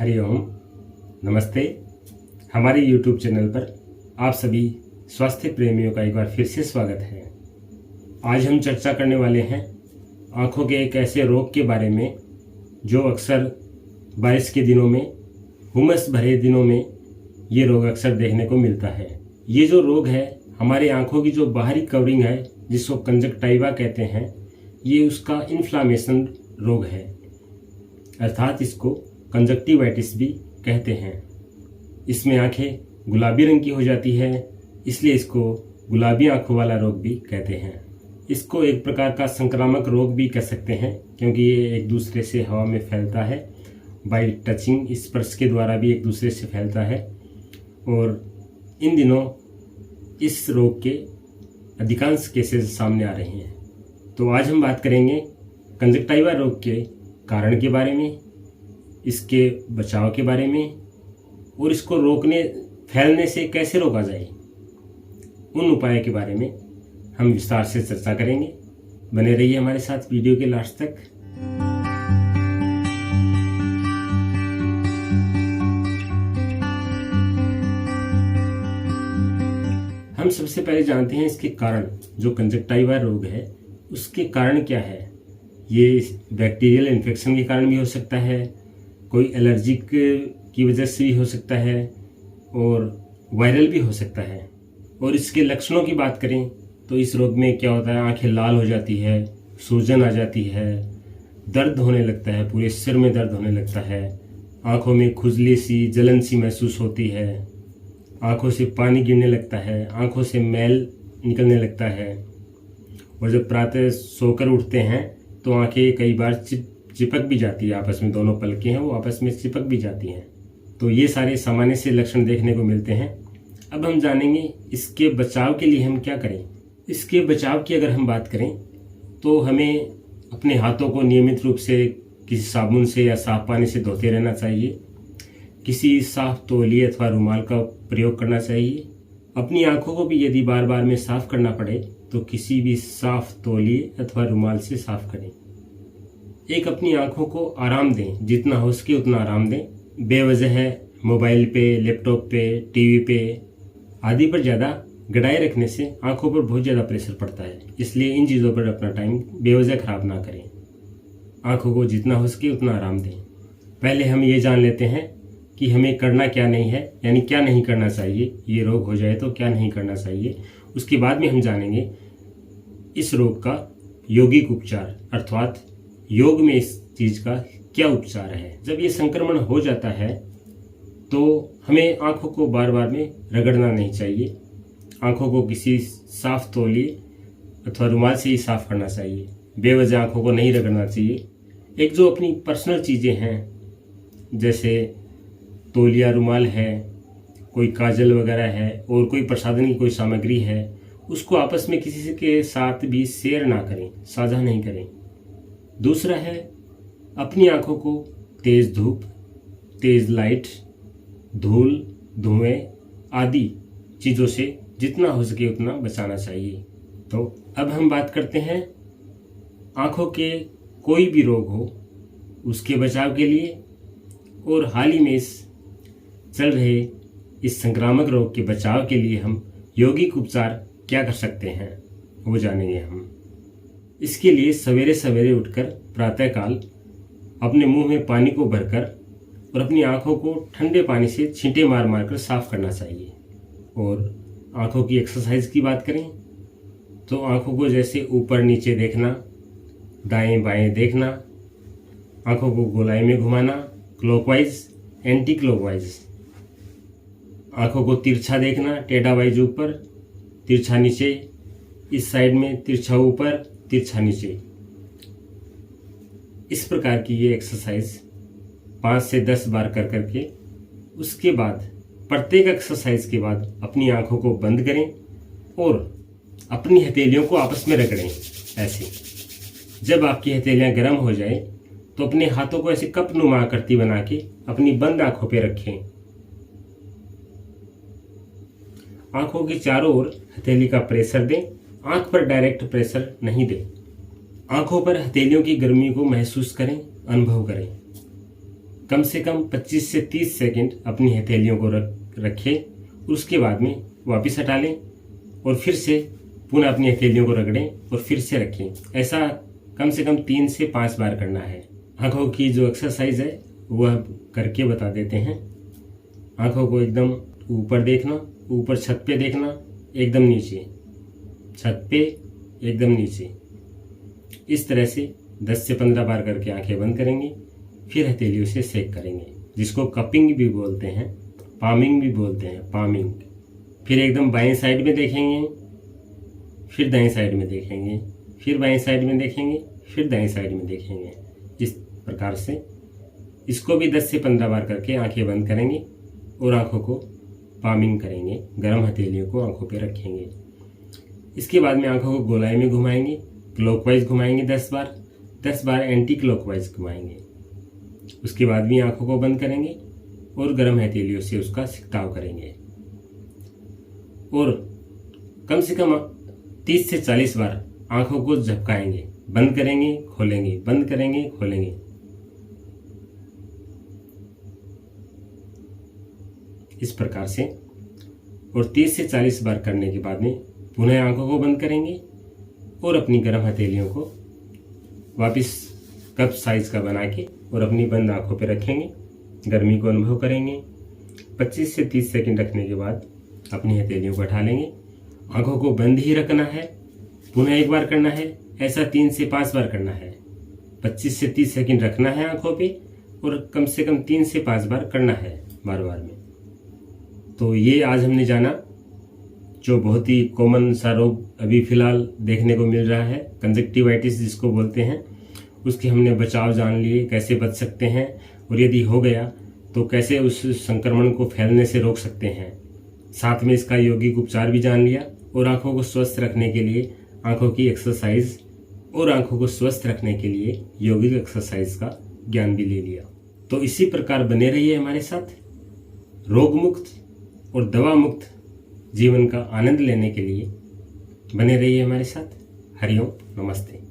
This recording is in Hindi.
हरिओम, नमस्ते। हमारे YouTube चैनल पर आप सभी स्वास्थ्य प्रेमियों का एक बार फिर से स्वागत है। आज हम चर्चा करने वाले हैं आँखों के एक ऐसे रोग के बारे में जो अक्सर बारिश के दिनों में, हुमस भरे दिनों में ये रोग अक्सर देखने को मिलता है। ये जो रोग है हमारे आँखों की जो बाहरी कवरिंग है जिसको कंजक्टाइवा कहते हैं, ये उसका इन्फ्लामेशन रोग है, अर्थात इसको कंजक्टिवाइटिस भी कहते हैं। इसमें आंखें गुलाबी रंग की हो जाती है, इसलिए इसको गुलाबी आंखों वाला रोग भी कहते हैं। इसको एक प्रकार का संक्रामक रोग भी कह सकते हैं क्योंकि ये एक दूसरे से हवा में फैलता है, बाय टचिंग, स्पर्श के द्वारा भी एक दूसरे से फैलता है। और इन दिनों इस रोग के अधिकांश केसेस सामने आ रहे हैं। तो आज हम बात करेंगे कंजक्टाइवा रोग के कारण के बारे में, इसके बचाव के बारे में और इसको फैलने से कैसे रोका जाए, उन उपायों के बारे में हम विस्तार से चर्चा करेंगे। बने रहिए हमारे साथ वीडियो के लास्ट तक। हम सबसे पहले जानते हैं इसके कारण। जो कंजक्टाइवा रोग है उसके कारण क्या है। ये बैक्टीरियल इन्फेक्शन के कारण भी हो सकता है, कोई एलर्जिक की वजह से भी हो सकता है और वायरल भी हो सकता है। और इसके लक्षणों की बात करें तो इस रोग में क्या होता है, आंखें लाल हो जाती है, सूजन आ जाती है, दर्द होने लगता है, पूरे सिर में दर्द होने लगता है, आंखों में खुजली सी, जलन सी महसूस होती है, आंखों से पानी गिरने लगता है, आंखों से मैल निकलने लगता है। और जब प्रातः सोकर उठते हैं तो आंखें कई बार चिपक भी जाती है, आपस में दोनों पलकें हैं वो आपस में चिपक भी जाती हैं। तो ये सारे सामान्य से लक्षण देखने को मिलते हैं। अब हम जानेंगे इसके बचाव के लिए हम क्या करें। इसके बचाव की अगर हम बात करें तो हमें अपने हाथों को नियमित रूप से किसी साबुन से या साफ पानी से धोते रहना चाहिए। किसी साफ तौलिए अथवा रुमाल का प्रयोग करना चाहिए। अपनी आंखों को भी यदि बार बार में साफ करना पड़े तो किसी भी साफ तौलिए अथवा रुमाल से साफ करें। एक अपनी आंखों को आराम दें, जितना हो सके उतना आराम दें। बेवजह मोबाइल पे, लैपटॉप पे, टीवी पे आदि पर ज़्यादा गड़ाए रखने से आंखों पर बहुत ज़्यादा प्रेशर पड़ता है, इसलिए इन चीज़ों पर अपना टाइम बेवजह खराब ना करें। आंखों को जितना हो सके उतना आराम दें। पहले हम ये जान लेते हैं कि हमें करना क्या नहीं है, यानी क्या नहीं करना चाहिए। ये रोग हो जाए तो क्या नहीं करना चाहिए, उसके बाद में हम जानेंगे इस रोग का यौगिक उपचार, अर्थात योग में इस चीज का क्या उपचार है। जब ये संक्रमण हो जाता है तो हमें आंखों को बार बार में रगड़ना नहीं चाहिए। आंखों को किसी साफ तौलिए अथवा रुमाल से ही साफ करना चाहिए, बेवजह आंखों को नहीं रगड़ना चाहिए। एक जो अपनी पर्सनल चीज़ें हैं जैसे तौलिया, रुमाल है, कोई काजल वगैरह है और कोई प्रसाधन की कोई सामग्री है, उसको आपस में किसी के साथ भी शेयर ना करें, साझा नहीं करें। दूसरा है अपनी आंखों को तेज धूप, तेज लाइट, धूल, धुएं आदि चीज़ों से जितना हो सके उतना बचाना चाहिए। तो अब हम बात करते हैं आंखों के कोई भी रोग हो उसके बचाव के लिए और हाल ही में चल रहे इस संक्रामक रोग के बचाव के लिए हम यौगिक उपचार क्या कर सकते हैं वो जानेंगे हम। इसके लिए सवेरे सवेरे उठकर प्रातःकाल अपने मुंह में पानी को भरकर और अपनी आंखों को ठंडे पानी से छींटे मार मार कर साफ करना चाहिए। और आंखों की एक्सरसाइज की बात करें तो आंखों को जैसे ऊपर नीचे देखना, दाएं बाएं देखना, आंखों को गोलाई में घुमाना, क्लॉकवाइज, एंटी क्लॉकवाइज, आंखों को तिरछा देखना, टेढ़ा वाइज ऊपर, तिरछा नीचे, इस साइड में तिरछा ऊपर, तिरछा नीचे। इस प्रकार की ये एक्सरसाइज 5 से 10 बार कर करके उसके बाद प्रत्येक एक्सरसाइज के बाद अपनी आंखों को बंद करें और अपनी हथेलियों को आपस में रगड़ें ऐसे। जब आपकी हथेलियां गर्म हो जाए तो अपने हाथों को ऐसे कप नुमा आकृति बना के अपनी बंद आंखों पे रखें। आंखों के चारों ओर हथेली का प्रेशर दें, आंख पर डायरेक्ट प्रेशर नहीं दें। आंखों पर हथेलियों की गर्मी को महसूस करें, अनुभव करें। कम से कम 25 से 30 सेकंड अपनी हथेलियों को रखें। उसके बाद में वापस हटा लें और फिर से पुनः अपनी हथेलियों को रगड़ें और फिर से रखें। ऐसा कम से कम 3 से 5 बार करना है। आंखों की जो एक्सरसाइज है वह करके बता देते हैं। आंखों को एकदम ऊपर देखना, ऊपर छत पे देखना, एकदम नीचे छत पे, एकदम नीचे। इस तरह से 10 से 15 बार करके आंखें बंद करेंगे। फिर हथेलियों से सेक करेंगे, जिसको कपिंग भी बोलते हैं, पामिंग भी बोलते हैं, पामिंग। फिर एकदम बाएं साइड में देखेंगे, फिर दाएं साइड में देखेंगे, फिर बाएं साइड में देखेंगे, फिर दाएं साइड में देखेंगे। इस प्रकार से इसको भी 10 से 15 बार करके आंखें बंद करेंगे और आंखों को पामिंग करेंगे। गर्म हथेलियों को आंखों पे रखेंगे। इसके बाद में आंखों को गोलाई में घुमाएंगे, क्लॉकवाइज घुमाएंगे 10 बार, 10 बार एंटी क्लॉकवाइज घुमाएंगे। उसके बाद भी आंखों को बंद करेंगे और गर्म हथेलियों से उसका सिकताव करेंगे और कम से कम 30 से 40 बार आंखों को झपकाएंगे, बंद करेंगे, खोलेंगे, बंद करेंगे, खोलेंगे। इस प्रकार से और 30 से 40 बार करने के बाद में पुनः आंखों को बंद करेंगे और अपनी गर्म हथेलियों को वापस कप साइज का बना के और अपनी बंद आंखों पर रखेंगे। गर्मी को अनुभव करेंगे। 25 से 30 सेकंड रखने के बाद अपनी हथेलियों को हटा लेंगे। आंखों को बंद ही रखना है। पुनः एक बार करना है। ऐसा 3 से 5 बार करना है। 25 से 30 सेकंड रखना है आंखों पे और कम से कम 3 से 5 बार करना है बार बार में। तो ये आज हमने जाना जो बहुत ही कॉमन सा रोग अभी फिलहाल देखने को मिल रहा है, कंजक्टिवाइटिस जिसको बोलते हैं, उसके हमने बचाव जान लिए, कैसे बच सकते हैं और यदि हो गया तो कैसे उस संक्रमण को फैलने से रोक सकते हैं। साथ में इसका यौगिक उपचार भी जान लिया और आंखों को स्वस्थ रखने के लिए आंखों की एक्सरसाइज और आंखों को स्वस्थ रखने के लिए यौगिक एक्सरसाइज का ज्ञान भी ले लिया। तो इसी प्रकार बने रहिए हमारे साथ। रोग मुक्त और दवा मुक्त जीवन का आनंद लेने के लिए बने रहिए हमारे साथ। हरिओम, नमस्ते।